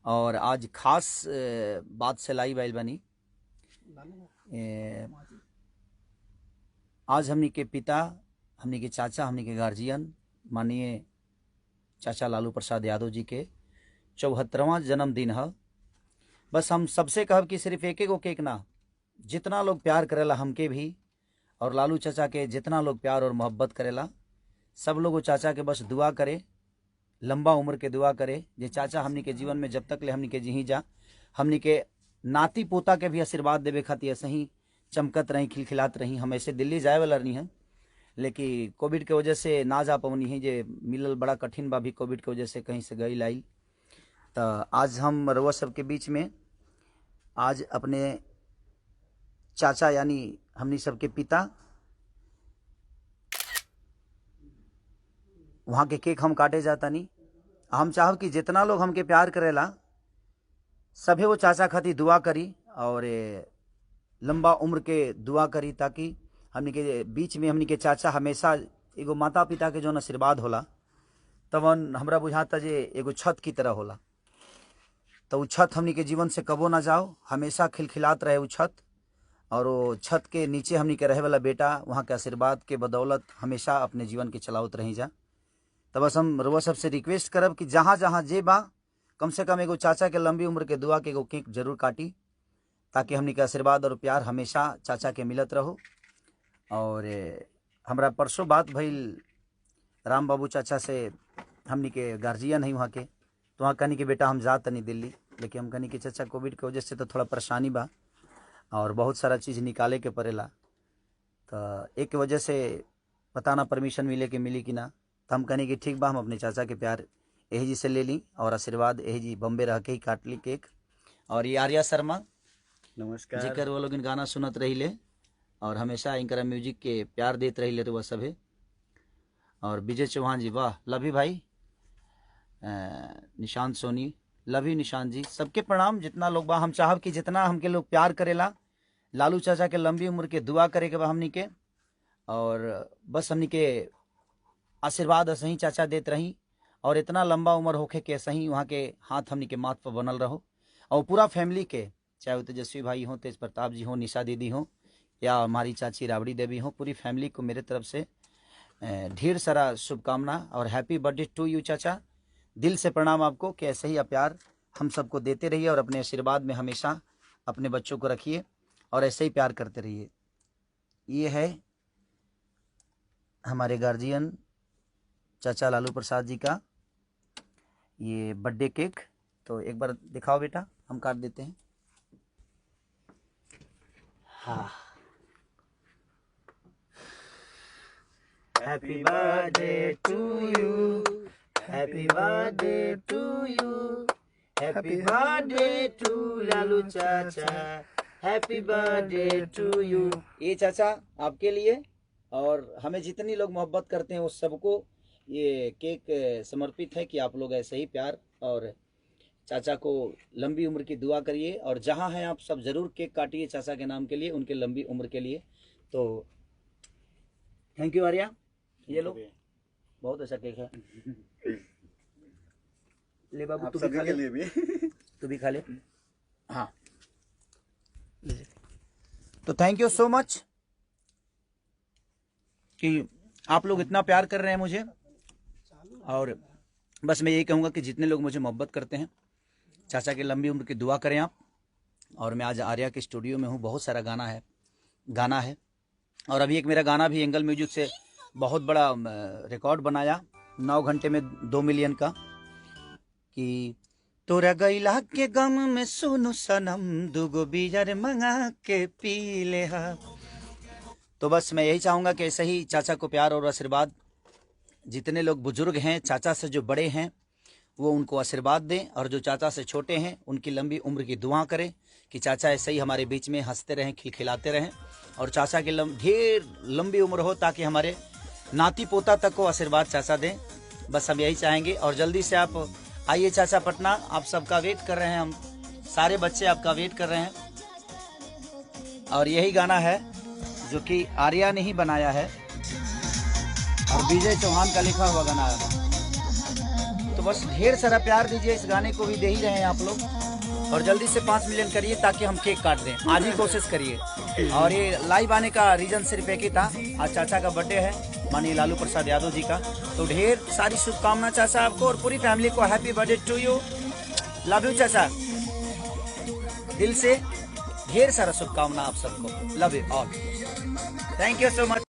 और आज खास बात से लाई बैल बनी। आज हमनी के पिता, हमनी के चाचा, हमनी के गार्जियन माननीय चाचा लालू प्रसाद यादव जी के 74वां जन्मदिन है। बस हम सबसे कहब कि सिर्फ एक एगो केक ना, जितना लोग प्यार करेला हमके भी और लालू चाचा के जितना लोग प्यार और मोहब्बत करेला, सब लोग वो चाचा के बस दुआ करे, लंबा उम्र के दुआ करे। जे चाचा हमनी के जीवन में जब तक ले हमनी के जी जा, हमनी के नाती पोता के भी आशीर्वाद देवे खातिर ऐसे ही चमकत रही, खिलखिलात रही। हम ऐसे दिल्ली जाए वाला नहीं है, लेकिन कोविड के वजह से ना जा पवनी है, जे मिलल बड़ा कठिन बा भी कोविड के वजह से कहीं से गई लाई। तो आज हम रउआ सबके बीच में आज अपने चाचा यानी हमनी सबके पिता वहाँ के केक हम काटे जाता नहीं। हम चाहब कि जितना लोग हमके प्यार करेला सभे वो चाचा खातिर दुआ करी और लंबा उम्र के दुआ करी, ताकि हमनी के बीच में हमनी के चाचा हमेशा एगो माता पिता के जो आशीर्वाद होला तवन हमरा बुझाता जे एगो छत की तरह होला। तो वो छत हमनी के जीवन से कबो ना जाओ, हमेशा खिलखिलात रहे वो छत। और वो छत के नीचे हमनी के रहे वाला बेटा वहाँ के आशीर्वाद के बदौलत हमेशा अपने जीवन के चलावत रही जा। तो बस हम रउआ सबसे रिक्वेस्ट करब कि जहाँ जहाँ जे बा कम से कम एगो चाचा के लंबी उम्र के दुआ के एगो केक जरूर काटी, ताकि हमनी के आशीर्वाद और प्यार हमेशा चाचा के मिलत रहो। और हमरा परसों बात भइल राम बाबू चाचा से, हमनी के गार्जियन है वहाँ के। तो वहाँ कहनी कि बेटा हम जा तनी दिल्ली, लेकिन हम कहनी कि चाचा कोविड के वजह से तो थोड़ा परेशानी बा और बहुत सारा चीज़ निकाले के पड़ेला, तो एक के वजह से पता ना परमिशन मिले कि मिली कि ना। तो हम कहनी कि ठीक बा, हम अपने चाचा के प्यार यही जी से ले ली और आशीर्वाद यही जी बम्बे रह के ही काट ली केक। और ये आर्या शर्मा नमस्कार, जेकर वो लोग गाना सुनत रही ले और हमेशा इनकर म्यूजिक के प्यार देते रही ले तो वह सभे। और विजय चौहान जी, वाह, लभी भाई, निशांत सोनी, लभी निशांत जी, सबके प्रणाम। जितना लोग बा हम चाहब कि जितना हमके लोग प्यार करेला, लालू चाचा के लंबी उम्र के दुआ करे के बा हमनी के, और बस हमनी के आशीर्वाद सही चाचा देते रही और इतना लंबा उम्र होके के सही वहाँ के हाथ हमनी के माथ पर बनल रहो। और पूरा फैमिली के, चाहे वो तेजस्वी भाई हो, तेज प्रताप जी हो, निशा दीदी हो, या हमारी चाची राबड़ी देवी हो, पूरी फैमिली को मेरे तरफ से ढेर सारा शुभकामना और हैप्पी बर्थडे टू यू चाचा। दिल से प्रणाम आपको कि ऐसे ही प्यार हम सबको देते रहिए और अपने आशीर्वाद में हमेशा अपने बच्चों को रखिए और ऐसे ही प्यार करते रहिए। ये है हमारे गार्जियन चाचा लालू प्रसाद जी का ये बर्थडे केक। तो एक बार दिखाओ बेटा, हम काट देते हैं। हाँ, happy birthday to you, happy birthday to you, happy birthday to Lalu चाचा, हैप्पी बर्थडे टू यू। ये चाचा आपके लिए और हमें जितनी लोग मोहब्बत करते हैं उस सबको ये केक समर्पित है कि आप लोग ऐसे ही प्यार और चाचा को लंबी उम्र की दुआ करिए। और जहाँ हैं आप सब जरूर केक काटिए चाचा के नाम के लिए, उनके लंबी उम्र के लिए। तो थैंक यू आर्या, ये लो, बहुत अच्छा केक है। ले बाबू, तू भी खा ले, तू भी खा ले। हाँ, तो थैंक यू सो मच कि आप लोग इतना प्यार कर रहे हैं मुझे। और बस मैं यही कहूँगा कि जितने लोग मुझे मोहब्बत करते हैं, चाचा की लंबी उम्र की दुआ करें आप। और मैं आज आर्या के स्टूडियो में हूँ, बहुत सारा गाना है और अभी एक मेरा गाना भी एंगल म्यूजिक से बहुत बड़ा रिकॉर्ड बनाया 9 घंटे में 2 मिलियन का, कि तोरा गैला के गम में सुनो सनम, दुगो बियर मंगा के पी ले हा। तो बस मैं यही चाहूँगा कि ऐसे ही चाचा को प्यार और आशीर्वाद, जितने लोग बुजुर्ग हैं चाचा से जो बड़े हैं वो उनको आशीर्वाद दें, और जो चाचा से छोटे हैं उनकी लंबी उम्र की दुआ करें कि चाचा ऐसे ही हमारे बीच में हंसते रहें, खिलखिलाते रहें और चाचा की ढेर लंबी उम्र हो, ताकि हमारे नाती पोता तक को आशीर्वाद चाचा दें। बस हम यही चाहेंगे। और जल्दी से आप आइए चाचा पटना, आप सबका वेट कर रहे हैं, हम सारे बच्चे आपका वेट कर रहे हैं। और यही गाना है जो कि आर्या ने ही बनाया है और विजय चौहान का लिखा हुआ गाना है। तो बस ढेर सारा प्यार दीजिए, इस गाने को भी दे ही रहे हैं आप लोग, और जल्दी से 5 मिलियन करिए ताकि हम केक काट दें। आज ही कोशिश करिए। और ये लाइव आने का रीजन सिर्फ एक ही था, आज चाचा का बर्थडे है, माननीय लालू प्रसाद यादव जी का। तो ढेर सारी शुभकामनाएं चाचा आपको और पूरी फैमिली को। Happy birthday to you, love you चाचा, दिल से ढेर सारा शुभकामना आप सबको, love you all, thank you so मच।